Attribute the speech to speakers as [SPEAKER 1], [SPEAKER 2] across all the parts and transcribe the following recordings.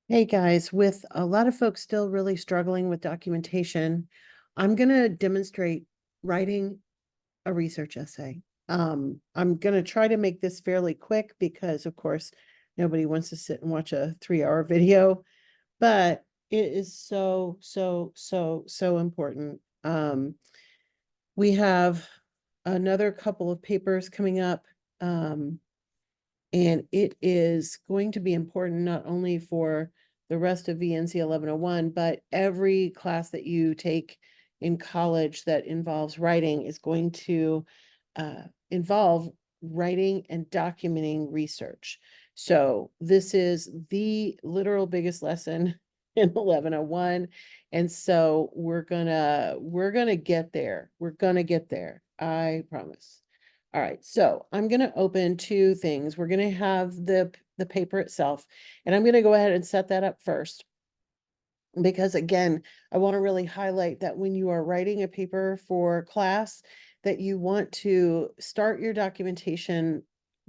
[SPEAKER 1] Hey guys, with a lot of folks still really struggling with documentation, I'm going to demonstrate writing a research essay. I'm going to try to make this fairly quick because, of course, nobody wants to sit and watch a 3-hour video, but it is so important. We have another couple of papers coming up. Um, and it is going to be important not only for the rest of VNC 1101, but every class that you take in college that involves writing is going to involve writing and documenting research. So this is the literal biggest lesson in 1101. And so we're gonna get there. We're gonna get there. I promise. All right, so I'm going to open two things. We're going to have the paper itself, and I'm going to go ahead and set that up first. Because again, I want to really highlight that when you are writing a paper for class, that you want to start your documentation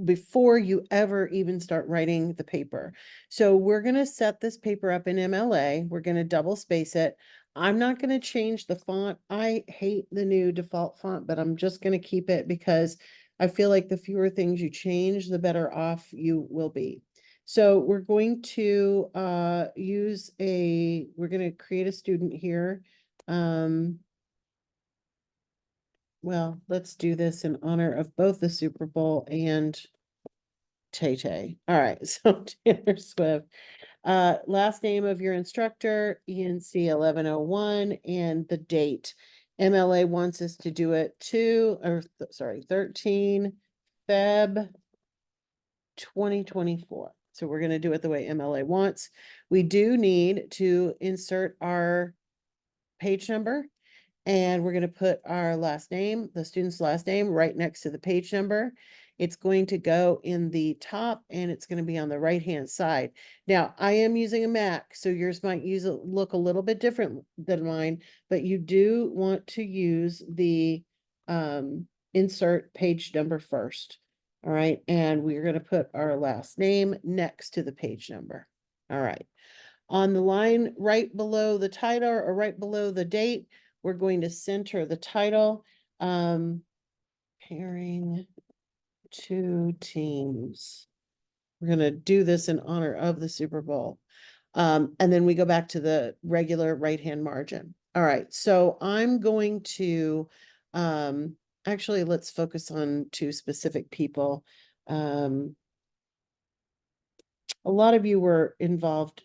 [SPEAKER 1] before you ever even start writing the paper. So we're going to set this paper up in MLA. We're going to double space it. I'm not going to change the font. I hate the new default font, but I'm just going to keep it because I feel like the fewer things you change, the better off you will be. So we're going to we're going to create a student here. Well, let's do this in honor of both the Super Bowl and Tay-Tay. All right, so Taylor Swift. Last name of your instructor, ENC 1101, and the date. MLA wants us to do it 13 Feb 2024. So we're going to do it the way MLA wants. We do need to insert our page number, and we're going to put our last name, the student's last name, right next to the page number. It's going to go in the top and it's going to be on the right-hand side. Now, I am using a Mac, so yours might look a little bit different than mine, but you do want to use the insert page number first. All right, and we're going to put our last name next to the page number. All right. On the line right below the title or right below the date, we're going to center the title. Pairing two teams. We're going to do this in honor of the Super Bowl. And then we go back to the regular right-hand margin. All right, so I'm going to, actually, let's focus on two specific people. A lot of you were involved.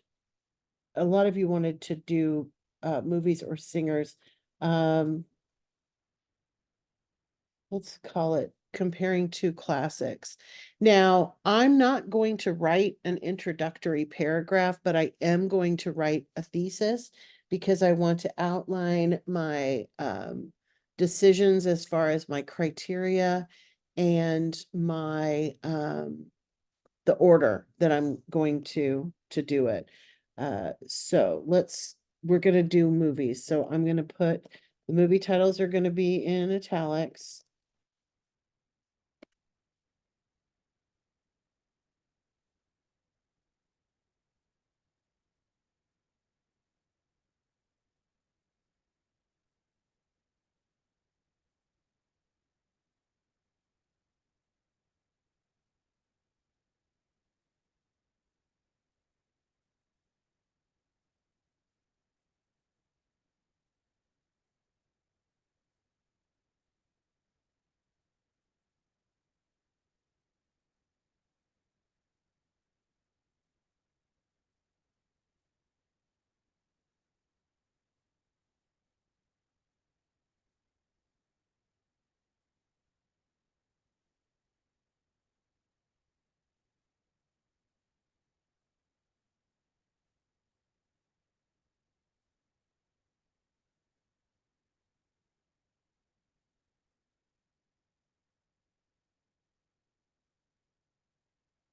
[SPEAKER 1] A lot of you wanted to do movies or singers. Let's call it comparing two classics. Now, I'm not going to write an introductory paragraph, but I am going to write a thesis because I want to outline my decisions as far as my criteria and my the order that I'm going to do it. So we're going to do movies. So I'm going to put the movie titles are going to be in italics.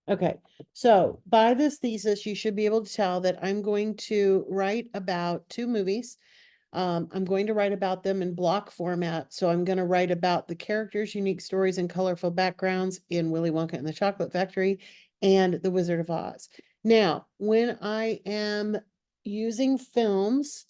[SPEAKER 1] Okay, so by this thesis, you should be able to tell that I'm going to write about two movies. I'm going to write about them in block format. So I'm going to write about the characters, unique stories, and colorful backgrounds in Willy Wonka and the Chocolate Factory and The Wizard of Oz. Now, when I am using films,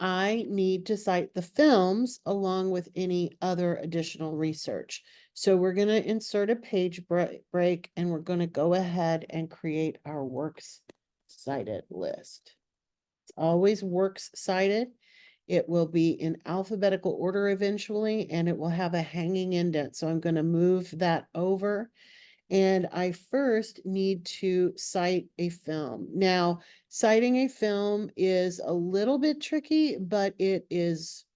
[SPEAKER 1] I need to cite the films along with any other additional research. So we're going to insert a page break and we're going to go ahead and create our works cited list. It's always works cited. It will be in alphabetical order eventually, and it will have a hanging indent. So I'm going to move that over. And I first need to cite a film. Now, citing a film is a little bit tricky, but it is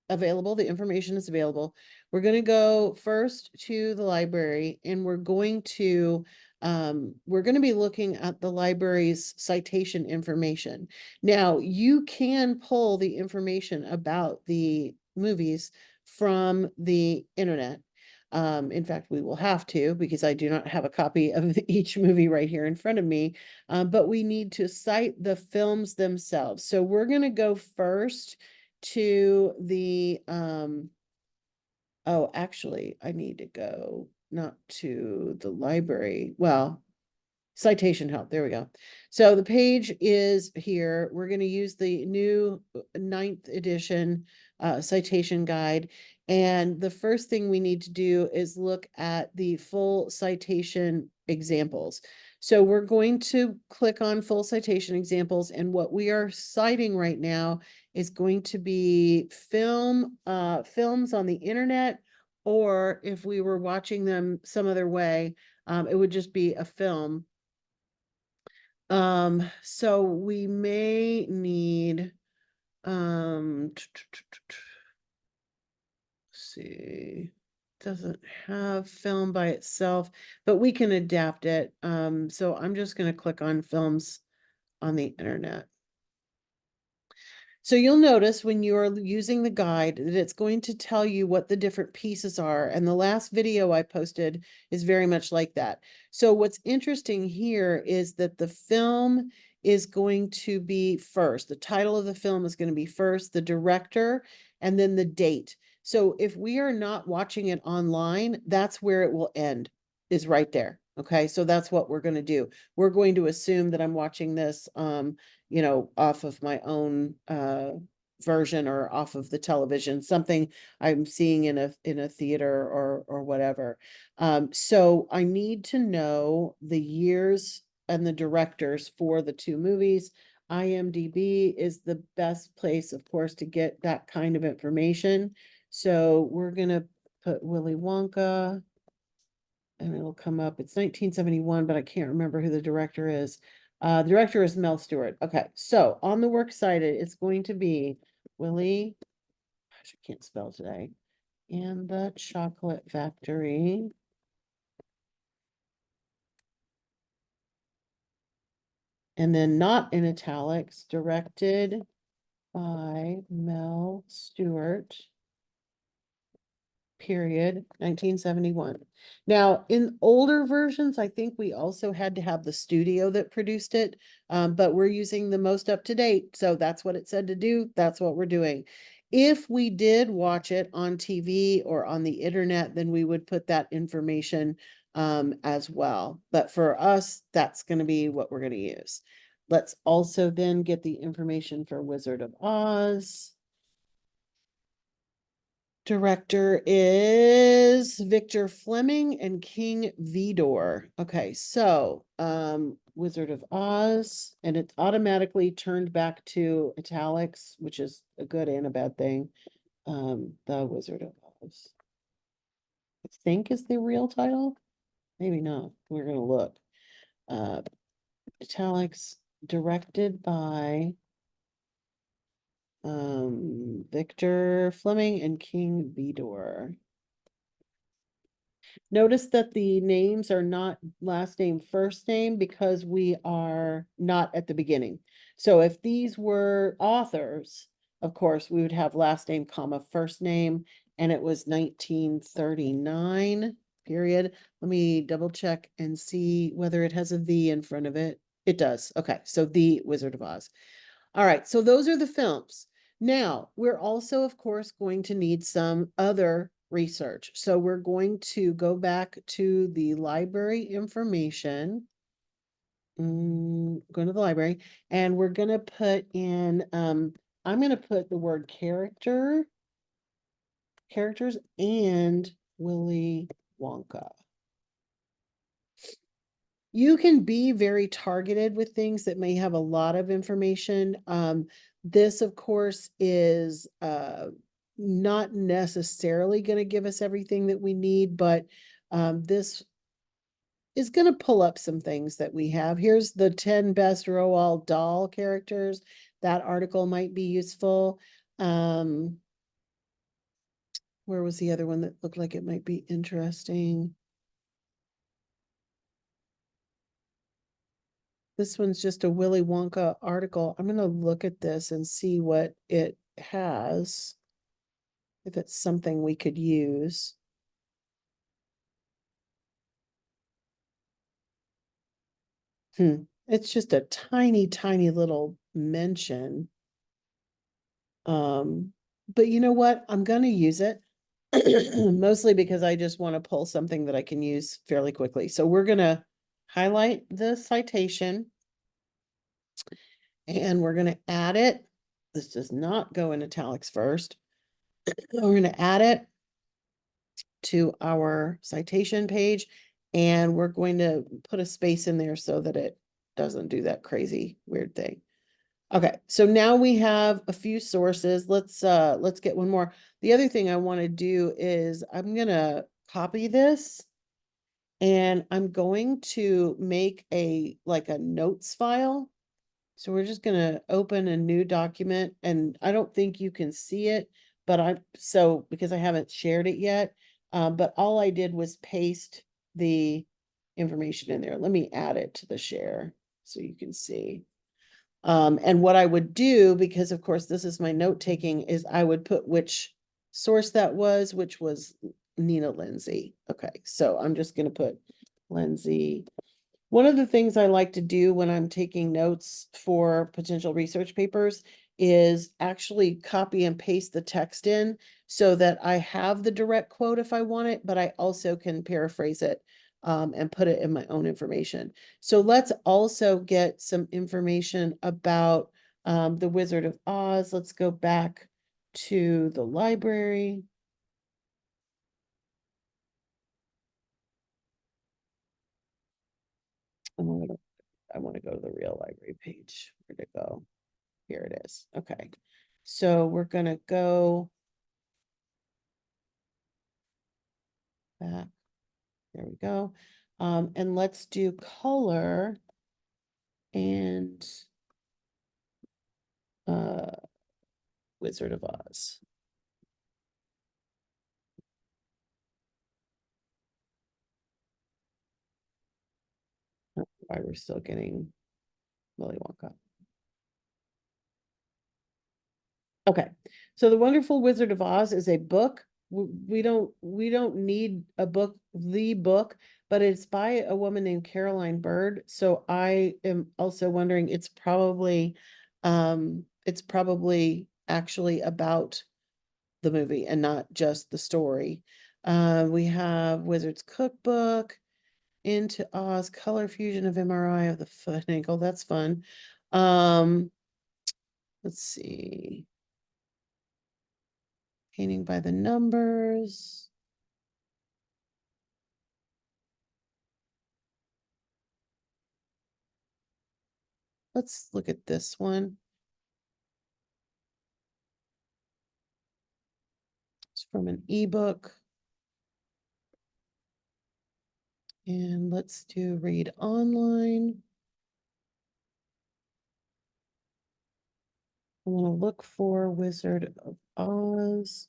[SPEAKER 1] available. The information is available. We're going to go first to the library and we're going to be looking at the library's citation information. Now, you can pull the information about the movies from the internet. In fact, we will have to because I do not have a copy of each movie right here in front of me, but we need to cite the films themselves. So we're going to go first to the oh, actually, I need to go not to the library. Well, citation help. There we go. So the page is here. We're going to use the new 9th edition citation guide. And the first thing we need to do is look at the full citation examples. So we're going to click on full citation examples. And what we are citing right now is going to be films on the internet, or if we were watching them some other way, it would just be a film. So we may need, let's see, doesn't have film by itself, but we can adapt it. So I'm just going to click on films on the internet. So you'll notice when you're using the guide that it's going to tell you what the different pieces are. And the last video I posted is very much like that. So what's interesting here is that the film is going to be first. The title of the film is going to be first, the director, and then the date. So if we are not watching it online, that's where it will end, is right there. Okay, so that's what we're going to do. We're going to assume that I'm watching this off of my own version or off of the television, something I'm seeing in a theater or whatever. So I need to know the years and the directors for the two movies. IMDb is the best place, of course, to get that kind of information. So we're gonna put Willy Wonka and it'll come up. It's 1971, but I can't remember who the director is. The director is Mel Stewart. Okay, so on the works cited, it's going to be Willy, gosh, I can't spell today, and the Chocolate Factory. And then not in italics, directed by Mel Stewart. Period, 1971. Now, in older versions, I think we also had to have the studio that produced it, but we're using the most up to date. So that's what it said to do. That's what we're doing. If we did watch it on TV or on the internet, then we would put that information as well. But for us, that's going to be what we're going to use. Let's also then get the information for Wizard of Oz. Director is Victor Fleming and King Vidor. Okay, so Wizard of Oz, and it automatically turned back to italics, which is a good and a bad thing. The Wizard of Oz, I think, is the real title. Maybe not. We're gonna look. Italics, directed by Victor Fleming and King Vidor. Notice that the names are not last name, first name, because we are not at the beginning. So if these were authors, of course, we would have last name, comma, first name, and it was 1939, period. Let me double check and see whether it has a V in front of it. It does. Okay, so The Wizard of Oz. All right, so those are the films. Now, we're also, of course, going to need some other research. So we're going to go back to the library information. going to the library, and we're gonna put in, I'm gonna put the word characters and Willy Wonka. You can be very targeted with things that may have a lot of information. This, of course, is not necessarily going to give us everything that we need, but this is going to pull up some things that we have. Here's the 10 best Roald Dahl characters. That article might be useful. Where was the other one that looked like it might be interesting? This one's just a Willy Wonka article. I'm going to look at this and see what it has, if it's something we could use. It's just a tiny, tiny little mention. But you know what? I'm going to use it mostly because I just want to pull something that I can use fairly quickly. So we're going to highlight the citation and we're going to add it. This does not go in italics first. We're going to add it to our citation page, and we're going to put a space in there so that it doesn't do that crazy weird thing. Okay, so now we have a few sources. Let's get one more. The other thing I want to do is I'm gonna copy this and I'm going to make a notes file. So we're just gonna open a new document, and I don't think you can see it, but because I haven't shared it yet. But all I did was paste the information in there. Let me add it to the share so you can see. And what I would do, because of course this is my note taking, is I would put which source that was, which was Nina Lindsay. Okay, so I'm just gonna put Lindsay. One of the things I like to do when I'm taking notes for potential research papers is actually copy and paste the text in so that I have the direct quote if I want it, but I also can paraphrase it and put it in my own information. So let's also get some information about the Wizard of Oz. Let's go back to the library. I want to go to the real library page. Where'd it go? Here it is. Okay. So we're going to go back. There we go. And let's do color and Wizard of Oz. Why we're still getting Willy Wonka. Okay, so The Wonderful Wizard of Oz is a book. We don't need a book, the book, but it's by a woman named Caroline Bird. So I am also wondering, it's probably actually about the movie and not just the story. We have Wizard's Cookbook, Into Oz, Color Fusion of MRI of the Foot and Ankle. That's fun. Let's see. Painting by the numbers. Let's look at this one. It's from an ebook. And let's do read online. I want to look for Wizard of Oz.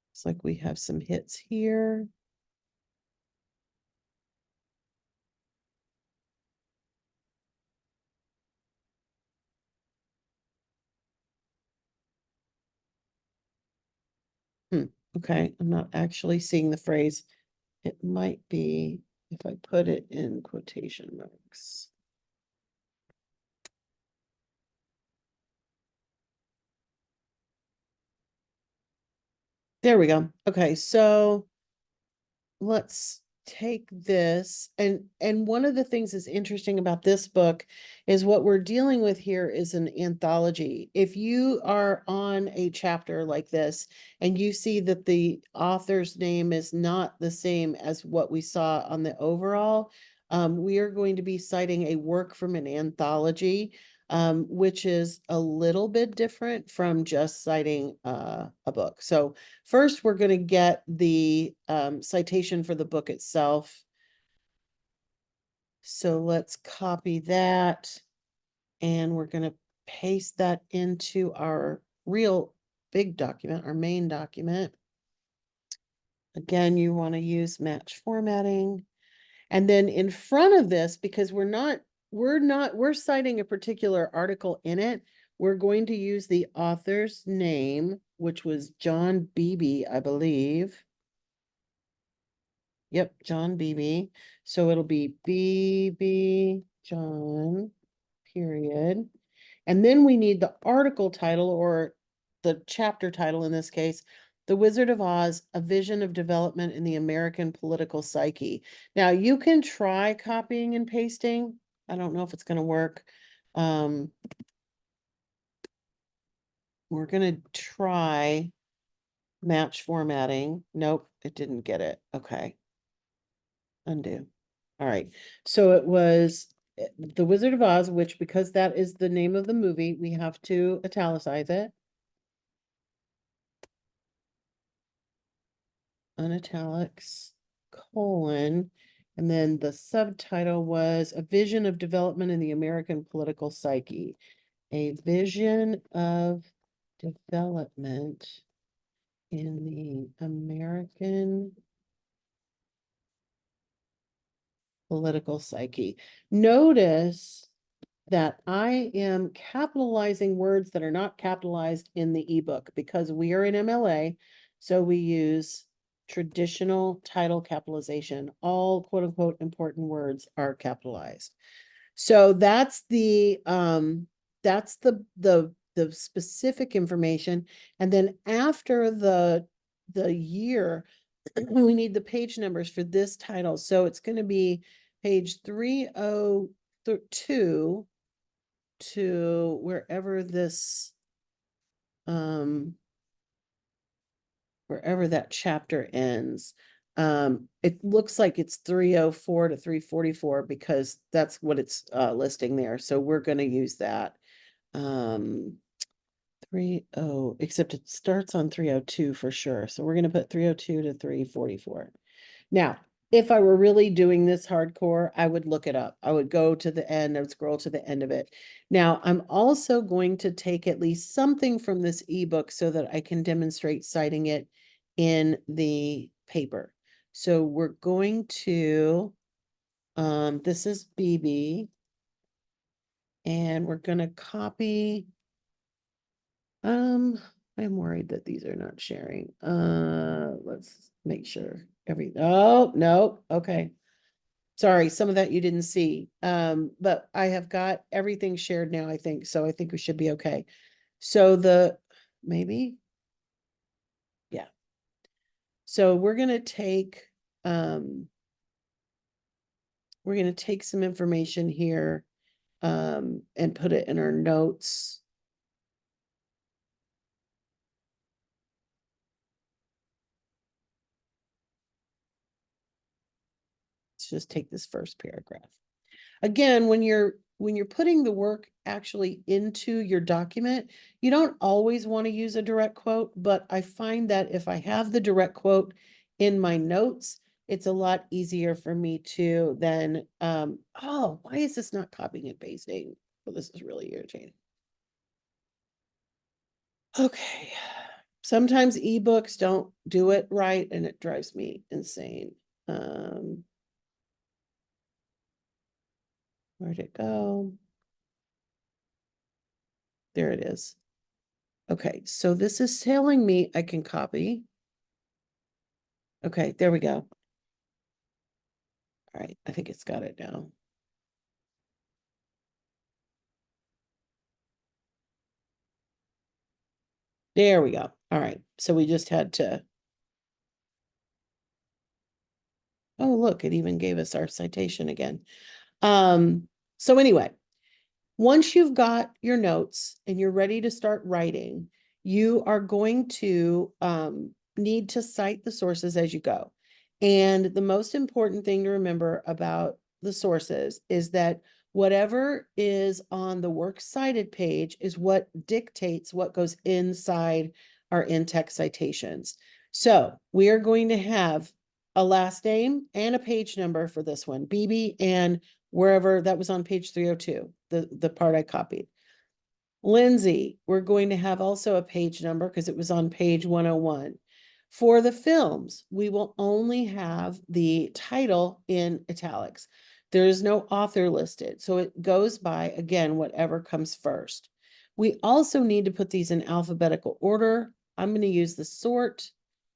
[SPEAKER 1] Looks like we have some hits here. Okay, I'm not actually seeing the phrase. It might be if I put it in quotation marks. There we go. Okay, so let's take this, and one of the things that's interesting about this book is what we're dealing with here is an anthology. If you are on a chapter like this and you see that the author's name is not the same as what we saw on the overall, we are going to be citing a work from an anthology, which is a little bit different from just citing a book. So first, we're going to get the citation for the book itself. So let's copy that, and we're going to paste that into our real big document, our main document. Again, you want to use match formatting. And then in front of this, because we're citing a particular article in it, we're going to use the author's name, which was John Beebe, I believe. Yep, John Beebe. So it'll be Beebe John, period. And then we need the article title, or the chapter title in this case, The Wizard of Oz, A Vision of Development in the American Political Psyche. Now you can try copying and pasting. I don't know if it's going to work. We're going to try match formatting. Nope, it didn't get it. Okay. Undo. All right. So it was The Wizard of Oz, which, because that is the name of the movie, we have to italicize it. Unitalics, colon, and then the subtitle was A Vision of Development in the American Political Psyche. A vision of development in the American political psyche. Notice that I am capitalizing words that are not capitalized in the ebook because we are in MLA. So we use traditional title capitalization. All quote unquote important words are capitalized. So that's the specific information. And then after the year, we need the page numbers for this title. So it's going to be page 302 to wherever this wherever that chapter ends. It looks like it's 304 to 344 because that's what it's listing there. So we're going to use that. 30, except it starts on 302 for sure. So we're going to put 302 to 344. Now, if I were really doing this hardcore, I would look it up. I would go to the end, I would scroll to the end of it. Now, I'm also going to take at least something from this ebook so that I can demonstrate citing it in the paper. So we're going to, this is BB, and we're going to copy, I'm worried that these are not sharing. Let's make sure oh, no, okay. Sorry, some of that you didn't see. But I have got everything shared now, I think. So I think we should be okay. So maybe? Yeah. So we're going to take, some information here, and put it in our notes. Let's just take this first paragraph. Again, when you're putting the work actually into your document, you don't always want to use a direct quote, but I find that if I have the direct quote in my notes, it's a lot easier for me to then, oh, why is this not copying and pasting? Well, this is really irritating. Okay. Sometimes ebooks don't do it right and it drives me insane. Where'd it go? There it is. Okay, so this is telling me I can copy. Okay, there we go. All right, I think it's got it now. There we go. All right, so we just had to Oh, look, it even gave us our citation again. So anyway, once you've got your notes and you're ready to start writing, you are going to need to cite the sources as you go. And the most important thing to remember about the sources is that whatever is on the works cited page is what dictates what goes inside our in-text citations. So we are going to have a last name and a page number for this one, BB and wherever that was on page 302, the part I copied. Lindsay, we're going to have also a page number because it was on page 101. For the films, we will only have the title in italics. There is no author listed, so it goes by, again, whatever comes first. We also need to put these in alphabetical order. I'm going to use the sort.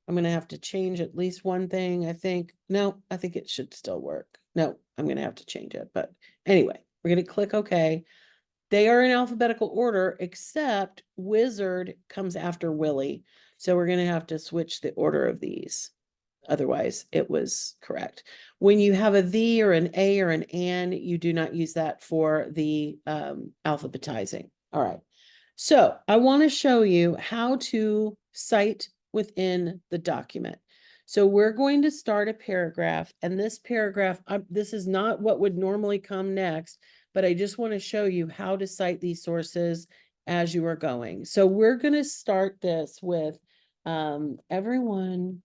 [SPEAKER 1] I'm going to have to change at least one thing, I think. No, I think it should still work. No, I'm going to have to change it. But anyway, we're going to click OK. They are in alphabetical order, except Wizard comes after Willie. So we're going to have to switch the order of these. Otherwise, it was correct. When you have a the or an a or an and, you do not use that for the alphabetizing. All right. So I want to show you how to cite within the document. So we're going to start a paragraph, and this paragraph, this is not what would normally come next, but I just want to show you how to cite these sources as you are going. So we're going to start this with everyone.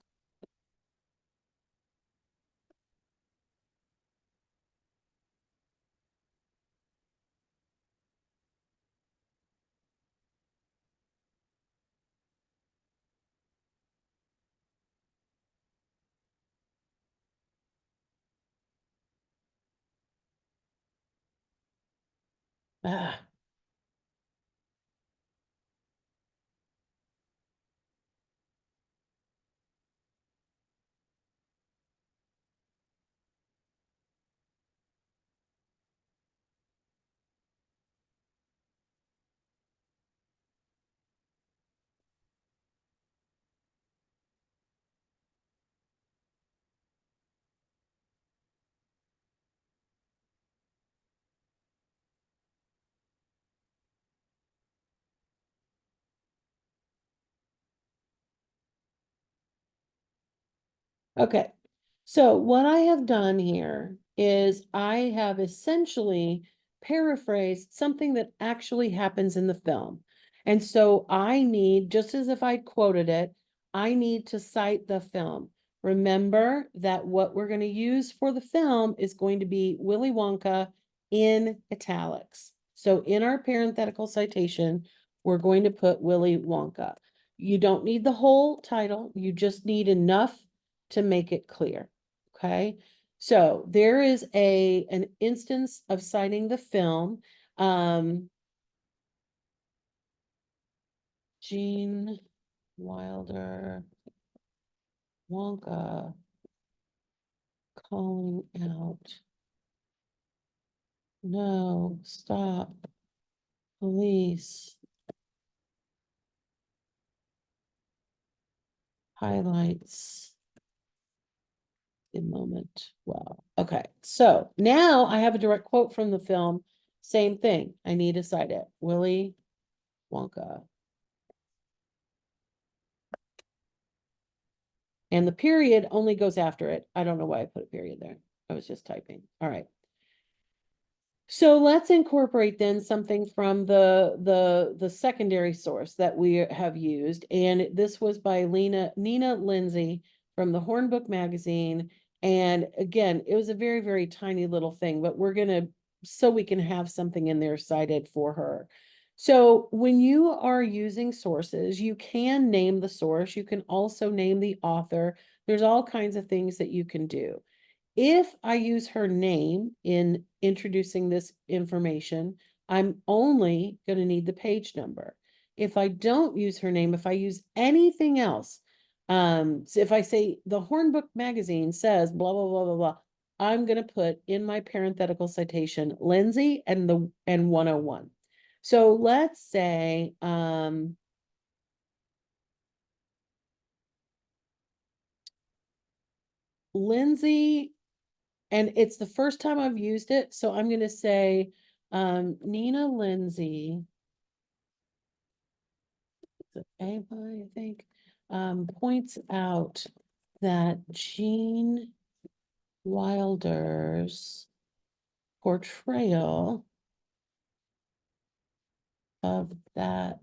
[SPEAKER 1] Ah, okay. So what I have done here is I have essentially paraphrased something that actually happens in the film. And so I need, just as if I quoted it, I need to cite the film. Remember that what we're going to use for the film is going to be Willy Wonka in italics. So in our parenthetical citation, we're going to put Willy Wonka. You don't need the whole title. You just need enough to make it clear. Okay. So there is an instance of citing the film. Gene Wilder Wonka calling out. No, stop. Police. Highlights the moment. Wow. Okay. So now I have a direct quote from the film. Same thing. I need to cite it. Willy Wonka. And the period only goes after it. I don't know why I put a period there. I was just typing. All right. So let's incorporate then something from the secondary source that we have used. And this was by Nina Lindsay from the Hornbook magazine. And again, it was a very, very tiny little thing, but we're going to, so we can have something in there cited for her. So when you are using sources, you can name the source. You can also name the author. There's all kinds of things that you can do. If I use her name in introducing this information, I'm only going to need the page number. If I don't use her name, if I use anything else, so if I say the Hornbook magazine says blah, blah, blah, blah, blah, I'm going to put in my parenthetical citation, Lindsay and 101. So let's say, Lindsay, and it's the first time I've used it, so I'm gonna say, Nina Lindsay. Ava, I think, points out that Gene Wilder's portrayal of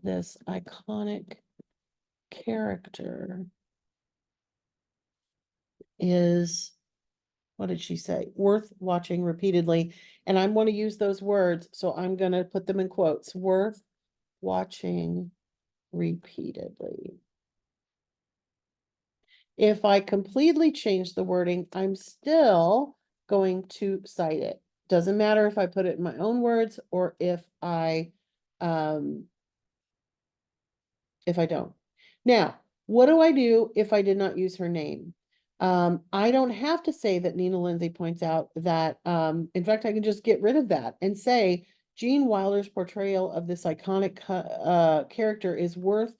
[SPEAKER 1] this iconic character is, what did she say? Worth watching repeatedly. And I want to use those words, so I'm going to put them in quotes. Worth watching repeatedly. If I completely change the wording, I'm still going to cite it. Doesn't matter if I put it in my own words or if I don't. Now, what do I do if I did not use her name? I don't have to say that Nina Lindsay points out that, in fact, I can just get rid of that and say Gene Wilder's portrayal of this iconic character is worth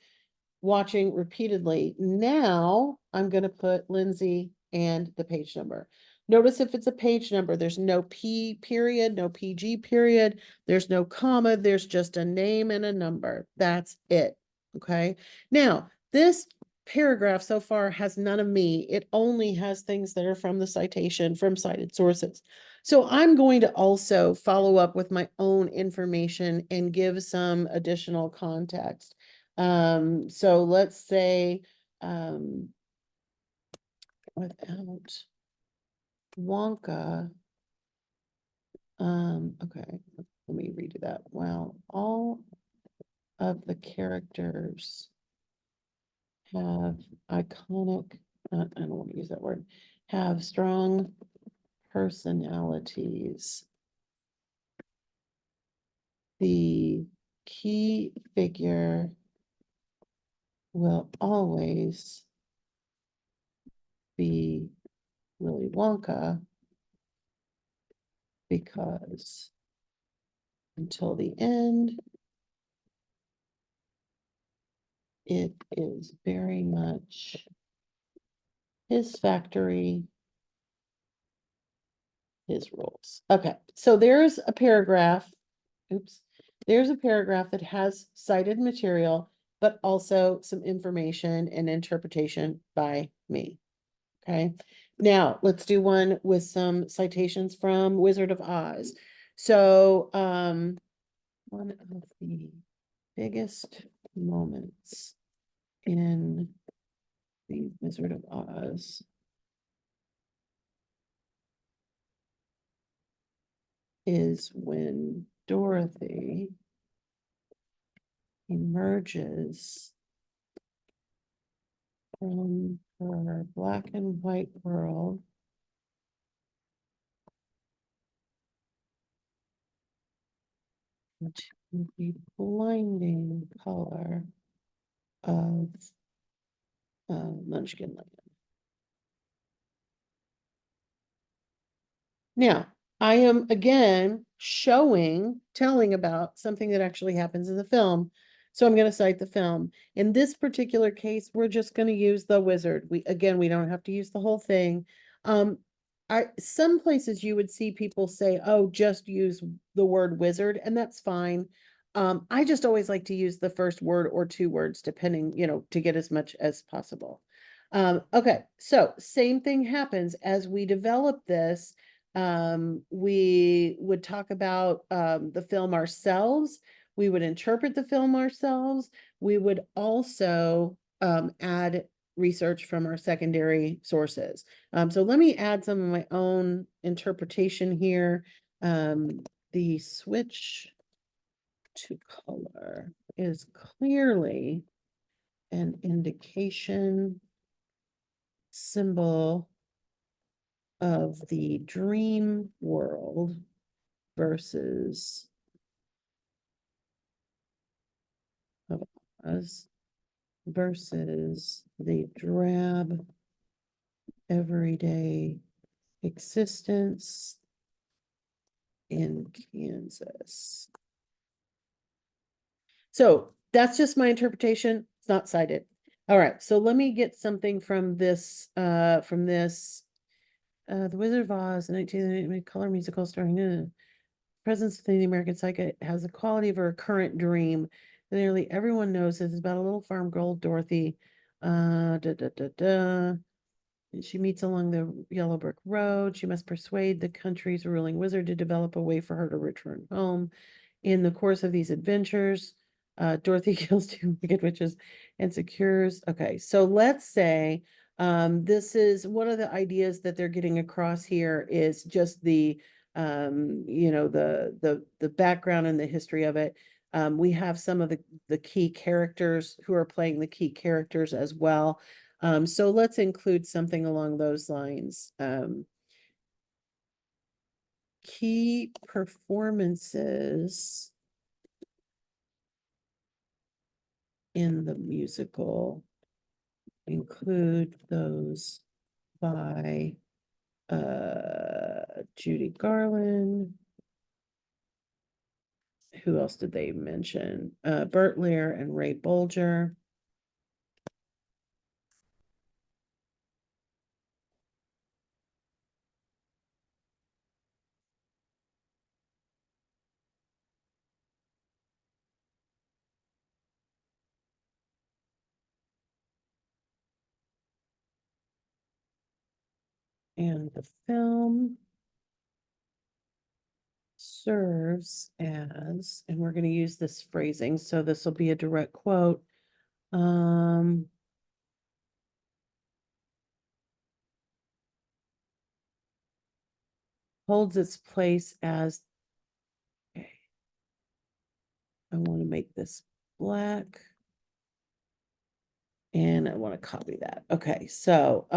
[SPEAKER 1] watching repeatedly. Now I'm going to put Lindsay and the page number. Notice if it's a page number, there's no P period, no PG period, there's no comma, there's just a name and a number. That's it. Okay. Now, this paragraph so far has none of me. It only has things that are from the citation, from cited sources. So I'm going to also follow up with my own information and give some additional context. So let's say, without Wonka, okay, let me redo that. Wow, all of the characters have iconic, I don't want to use that word, have strong personalities. The key figure will always be Willy Wonka because until the end, it is very much his factory, his rules. Okay, so there's a paragraph. Oops. There's a paragraph that has cited material, but also some information and interpretation by me. Okay. Now let's do one with some citations from Wizard of Oz. So, one of the biggest moments in the Wizard of Oz is when Dorothy emerges from her black and white world into the blinding color of Munchkinland. Now, I am again telling about something that actually happens in the film. So I'm going to cite the film. In this particular case, we're just going to use the wizard. We don't have to use the whole thing. Some places you would see people say, oh, just use the word wizard, and that's fine. I just always like to use the first word or two words, depending, to get as much as possible. Okay, so same thing happens as we develop this. We would talk about the film ourselves. We would interpret the film ourselves. We would also add research from our secondary sources. So let me add some of my own interpretation here. The switch to color is clearly an indication symbol of the dream world versus of us versus the drab everyday existence in Kansas. So that's just my interpretation. It's not cited. All right, so let me get something from this The Wizard of Oz, 1998 color musical starring presence of the American psyche has the quality of a recurrent dream that nearly everyone knows. It's about a little farm girl, Dorothy. Da, da, da, da. She meets along the yellow brick road. She must persuade the country's ruling wizard to develop a way for her to return home. In the course of these adventures, Dorothy kills two wicked witches and secures. Okay, so let's say this is one of the ideas that they're getting across here is just the the background and the history of it. We have some of the key characters who are playing the key characters as well. So let's include something along those lines. Key performances in the musical include those by Judy Garland. Who else did they mention? Bert Lear and Ray Bolger. And the film serves as, and we're going to use this phrasing, so this will be a direct quote. Holds its place as, okay, I want to make this black. And I want to copy that. Okay, so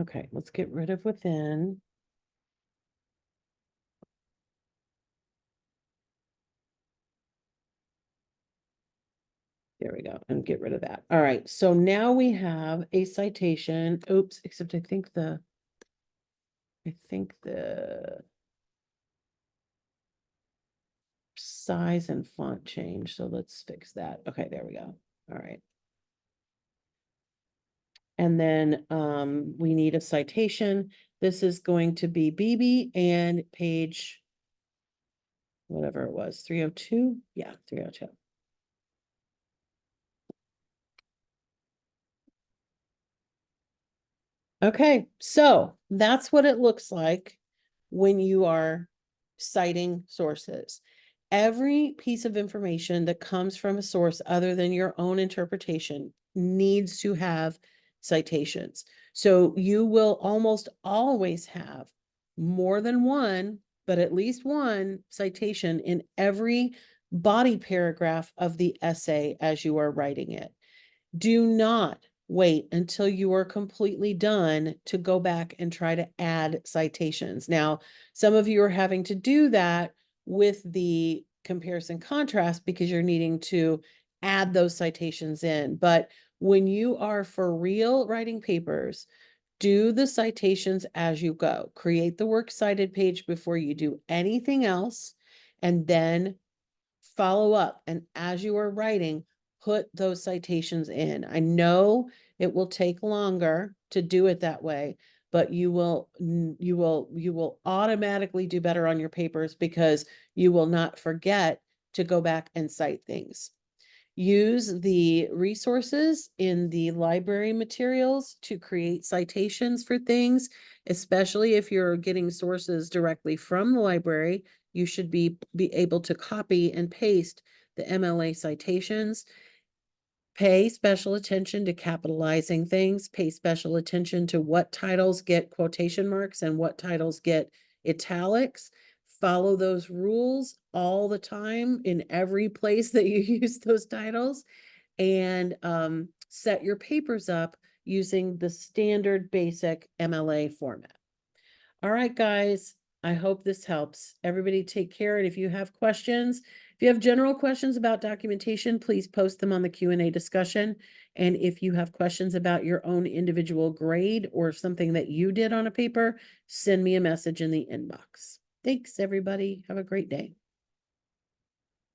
[SPEAKER 1] okay, let's get rid of within. There we go, and get rid of that. All right, so now we have a citation. Oops, except I think the size and font change. So let's fix that. Okay, there we go. All right. And then we need a citation. This is going to be BB and page, whatever it was, 302. Yeah, 302. Okay, so that's what it looks like when you are citing sources. Every piece of information that comes from a source other than your own interpretation needs to have citations. So you will almost always have more than one, but at least one citation in every body paragraph of the essay as you are writing it. Do not wait until you are completely done to go back and try to add citations. Now, some of you are having to do that with the comparison contrast because you're needing to add those citations in. But when you are for real writing papers, do the citations as you go. Create the works cited page before you do anything else, and then follow up. And as you are writing, put those citations in. I know it will take longer to do it that way, but you will automatically do better on your papers because you will not forget to go back and cite things. Use the resources in the library materials to create citations for things, especially if you're getting sources directly from the library. You should be able to copy and paste the MLA citations. Pay special attention to capitalizing things. Pay special attention to what titles get quotation marks and what titles get italics. Follow those rules all the time in every place that you use those titles, and set your papers up using the standard basic MLA format. All right, guys, I hope this helps. Everybody take care. And if you have questions, If you have general questions about documentation, please post them on the Q&A discussion. And if you have questions about your own individual grade or something that you did on a paper, send me a message in the inbox. Thanks, everybody. Have a great day.